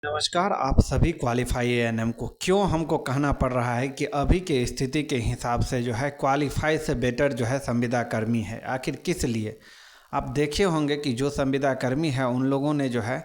नमस्कार। आप सभी क्वालिफाई एएनएम को क्यों हमको कहना पड़ रहा है कि अभी के स्थिति के हिसाब से जो है क्वालिफाई से बेटर जो है संविदा कर्मी है। आखिर किस लिए? आप देखे होंगे कि जो संविदा कर्मी है उन लोगों ने जो है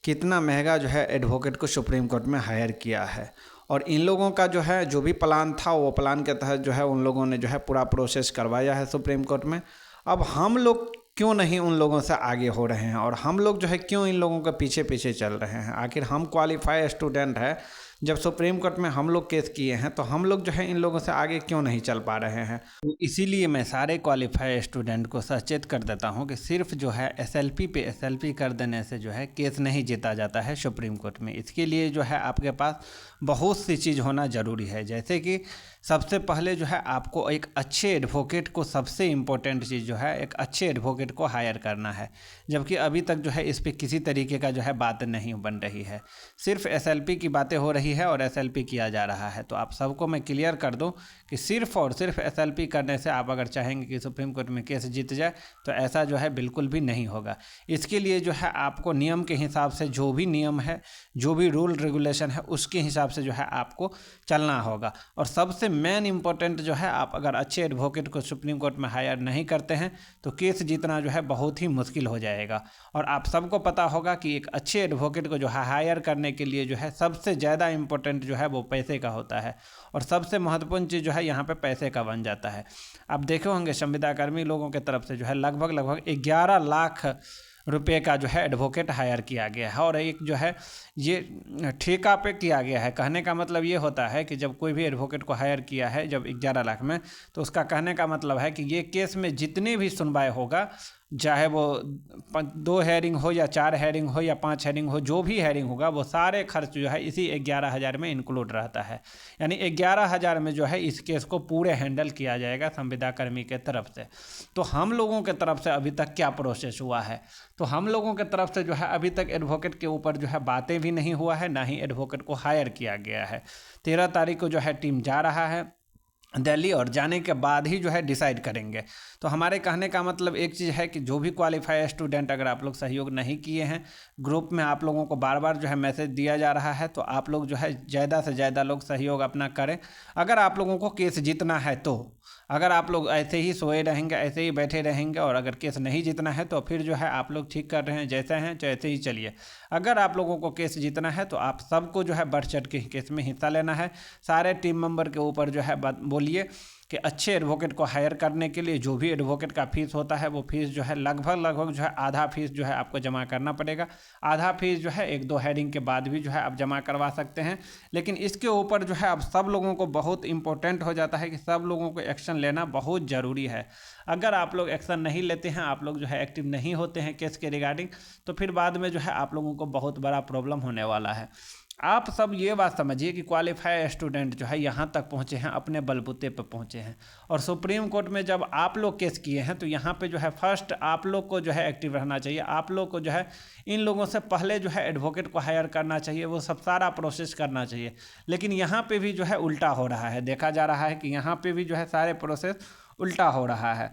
कितना महंगा जो है एडवोकेट को सुप्रीम कोर्ट में हायर किया है। और इन लोगों का जो है जो भी प्लान था वो प्लान के तहत जो है उन लोगों ने जो है पूरा प्रोसेस करवाया है सुप्रीम कोर्ट में। अब हम लोग क्यों नहीं उन लोगों से आगे हो रहे हैं और हम लोग जो है क्यों इन लोगों के पीछे पीछे चल रहे हैं? आखिर हम क्वालिफाई स्टूडेंट हैं, जब सुप्रीम कोर्ट में हम लोग केस किए हैं तो हम लोग जो है इन लोगों से आगे क्यों नहीं चल पा रहे हैं? तो इसीलिए मैं सारे क्वालिफाई स्टूडेंट को सचेत कर देता हूं कि सिर्फ जो है एसएलपी पे एसएलपी कर देने से जो है केस नहीं जीता जाता है सुप्रीम कोर्ट में। इसके लिए जो है आपके पास बहुत सी चीज़ होना ज़रूरी है। जैसे कि सबसे पहले जो है आपको एक अच्छे एडवोकेट को, सबसे इम्पोर्टेंट चीज़ जो है एक अच्छे एडवोकेट को हायर करना है। जबकि अभी तक जो है इस पर किसी तरीके का जो है बात नहीं बन रही है, सिर्फ एसएलपी की बातें हो रही है और एसएलपी किया जा रहा है। तो आप सबको मैं क्लियर कर दूं कि सिर्फ और सिर्फ एसएलपी करने से आप अगर चाहेंगे कि सुप्रीम कोर्ट में केस जीत जाए तो ऐसा जो है बिल्कुल भी नहीं होगा। इसके लिए जो है आपको नियम के हिसाब से, जो भी नियम है, जो भी रूल रेगुलेशन है, उसके हिसाब से जो है आपको चलना होगा। और सबसे मेन इम्पोर्टेंट जो है, आप अगर अच्छे एडवोकेट को सुप्रीम कोर्ट में हायर नहीं करते हैं तो केस जीतना जो है बहुत ही मुश्किल हो जाएगा। और आप सबको पता होगा कि एक अच्छे एडवोकेट को जो है हायर करने के लिए जो है सबसे ज़्यादा इम्पोर्टेंट जो है वो पैसे का होता है। और सबसे महत्वपूर्ण चीज़ जो है यहाँ पे पैसे का बन जाता है। आप देखे होंगे संविदा कर्मी लोगों की तरफ से जो है लगभग 11 लाख रुपए का जो है एडवोकेट हायर किया गया है। और एक जो है ये ठेका पे किया गया है। कहने का मतलब ये होता है कि जब कोई भी एडवोकेट को हायर किया है जब 11 लाख में, तो उसका कहने का मतलब है कि ये केस में जितने भी सुनवाई होगा, चाहे वो 2 हेयरिंग हो या 4 हेयरिंग हो या 5 हेयरिंग हो, जो भी हेयरिंग होगा वो सारे खर्च जो है इसी 11,000 में इंक्लूड रहता है। यानी 11,000 में जो है इस केस को पूरे हैंडल किया जाएगा संविदा कर्मी के तरफ से। तो हम लोगों के तरफ से अभी तक क्या प्रोसेस हुआ है? तो हम लोगों के तरफ से जो है अभी तक एडवोकेट के ऊपर जो है बातें भी नहीं हुआ है, ना ही एडवोकेट को हायर किया गया है। 13 तारीख को जो है टीम जा रहा है दिल्ली, और जाने के बाद ही जो है डिसाइड करेंगे। तो हमारे कहने का मतलब एक चीज़ है कि जो भी क्वालिफाई स्टूडेंट, अगर आप लोग सहयोग नहीं किए हैं, ग्रुप में आप लोगों को बार बार जो है मैसेज दिया जा रहा है, तो आप लोग जो है ज़्यादा से ज़्यादा लोग सहयोग अपना करें। अगर आप लोगों को केस जीतना है तो, अगर आप लोग ऐसे ही सोए रहेंगे, ऐसे ही बैठे रहेंगे और अगर केस नहीं जीतना है तो फिर जो है आप लोग ठीक कर रहे हैं जैसे हैं वैसे ही चलिए। अगर आप लोगों को केस जीतना है तो आप सबको जो है बढ़ चढ़ के केस में हिस्सा लेना है। सारे टीम मेंबर के ऊपर जो है बोलिए कि अच्छे एडवोकेट को हायर करने के लिए जो भी एडवोकेट का फीस होता है वो फीस जो है लगभग जो है आधा फीस जो है आपको जमा करना पड़ेगा। आधा फीस जो है 1-2 हेयरिंग के बाद भी जो है आप जमा करवा सकते हैं। लेकिन इसके ऊपर जो है अब सब लोगों को बहुत इंपॉर्टेंट हो जाता है कि सब लोगों को एक्शन लेना बहुत ज़रूरी है। अगर आप लोग एक्शन नहीं लेते हैं, आप लोग जो है एक्टिव नहीं होते हैं केस के रिगार्डिंग, तो फिर बाद में जो है आप लोगों को बहुत बड़ा प्रॉब्लम होने वाला है। आप सब ये बात समझिए कि क्वालिफाई स्टूडेंट जो है यहाँ तक पहुँचे हैं, अपने बलबूते पर पहुँचे हैं। और सुप्रीम कोर्ट में जब आप लोग केस किए हैं तो यहाँ पे जो है फर्स्ट आप लोग को जो है एक्टिव रहना चाहिए। आप लोग को जो है इन लोगों से पहले जो है एडवोकेट को हायर करना चाहिए, वो सब सारा प्रोसेस करना चाहिए। लेकिन यहाँ पे भी जो है उल्टा हो रहा है। देखा जा रहा है कि यहाँ पे भी जो है सारे प्रोसेस उल्टा हो रहा है।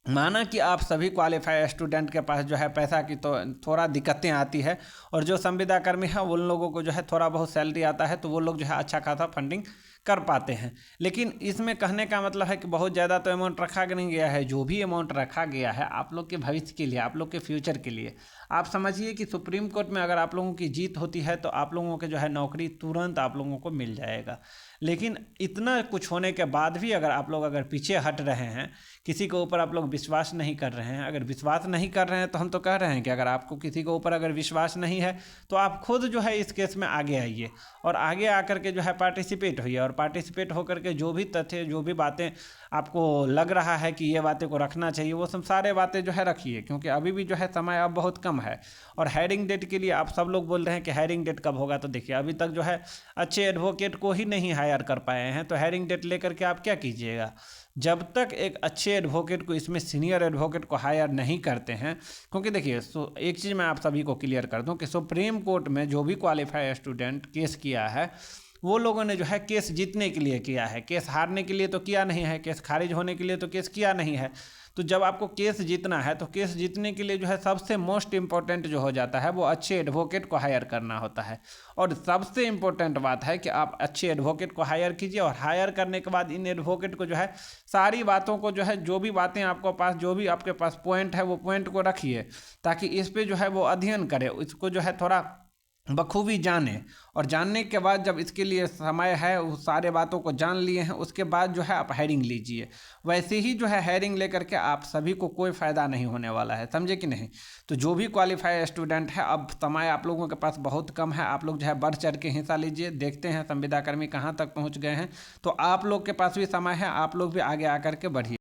माना कि आप सभी क्वालिफाई स्टूडेंट के पास जो है पैसा की तो थोड़ा दिक्कतें आती है, और जो संविदा कर्मी है उन लोगों को जो है थोड़ा बहुत सैलरी आता है, तो वो लोग जो है अच्छा खासा फंडिंग कर पाते हैं। लेकिन इसमें कहने का मतलब है कि बहुत ज़्यादा तो अमाउंट रखा नहीं गया है। जो भी अमाउंट रखा गया है आप लोग के भविष्य के लिए, आप लोग के फ्यूचर के लिए। आप समझिए कि सुप्रीम कोर्ट में अगर आप लोगों की जीत होती है तो आप लोगों के जो है नौकरी तुरंत आप लोगों को मिल जाएगा। लेकिन इतना कुछ होने के बाद भी अगर आप लोग अगर पीछे हट रहे हैं, किसी के ऊपर आप लोग विश्वास नहीं कर रहे हैं, अगर विश्वास नहीं कर रहे हैं तो हम तो कह रहे हैं कि अगर आपको किसी के ऊपर अगर विश्वास नहीं है तो आप खुद जो है इस केस में आगे आइए और आगे आकर के जो है पार्टिसिपेट होइए। और पार्टिसिपेट होकर के जो भी तथ्य, जो भी बातें आपको लग रहा है कि ये बातें को रखना चाहिए, वो सब सारे बातें जो है रखिए। क्योंकि अभी भी जो है समय अब बहुत कम है। और हायरिंग डेट के लिए आप सब लोग बोल रहे हैं कि हायरिंग डेट कब होगा, तो देखिए अभी तक जो है अच्छे एडवोकेट को ही नहीं हायर कर पाए हैं, तो हायरिंग डेट लेकर के आप क्या कीजिएगा? जब तक एक अच्छे एडवोकेट को, इसमें सीनियर एडवोकेट को हायर नहीं करते हैं। क्योंकि देखिए एक चीज़ मैं आप सभी को क्लियर कर दूं कि सुप्रीम कोर्ट में जो भी क्वालिफाई स्टूडेंट केस किया है वो लोगों ने जो है केस जीतने के लिए किया है, केस हारने के लिए तो किया नहीं है, केस खारिज होने के लिए तो केस किया नहीं है। तो जब आपको केस जीतना है तो केस जीतने के लिए जो है सबसे मोस्ट इम्पॉर्टेंट जो हो जाता है वो अच्छे एडवोकेट को हायर करना होता है। और सबसे इम्पोर्टेंट बात है कि आप अच्छे एडवोकेट को हायर कीजिए, और हायर करने के बाद इन एडवोकेट को जो है सारी बातों को जो है, जो भी बातें आपको पास, जो भी आपके पास पॉइंट है वो पॉइंट को रखिए, ताकि इस पे जो है वो अध्ययन करे, इसको जो है थोड़ा बखूबी जाने। और जानने के बाद जब इसके लिए समय है, उस सारे बातों को जान लिए हैं, उसके बाद जो है आप हायरिंग लीजिए। वैसे ही जो है हायरिंग लेकर के आप सभी को कोई फ़ायदा नहीं होने वाला है, समझे कि नहीं। तो जो भी क्वालिफाई स्टूडेंट है, अब समय आप लोगों के पास बहुत कम है, आप लोग जो है बढ़ चढ़ के हिस्सा लीजिए। देखते हैं संविदा कर्मी कहाँ तक पहुँच गए हैं। तो आप लोग के पास भी समय है, आप लोग भी आगे आकर के बढ़िए।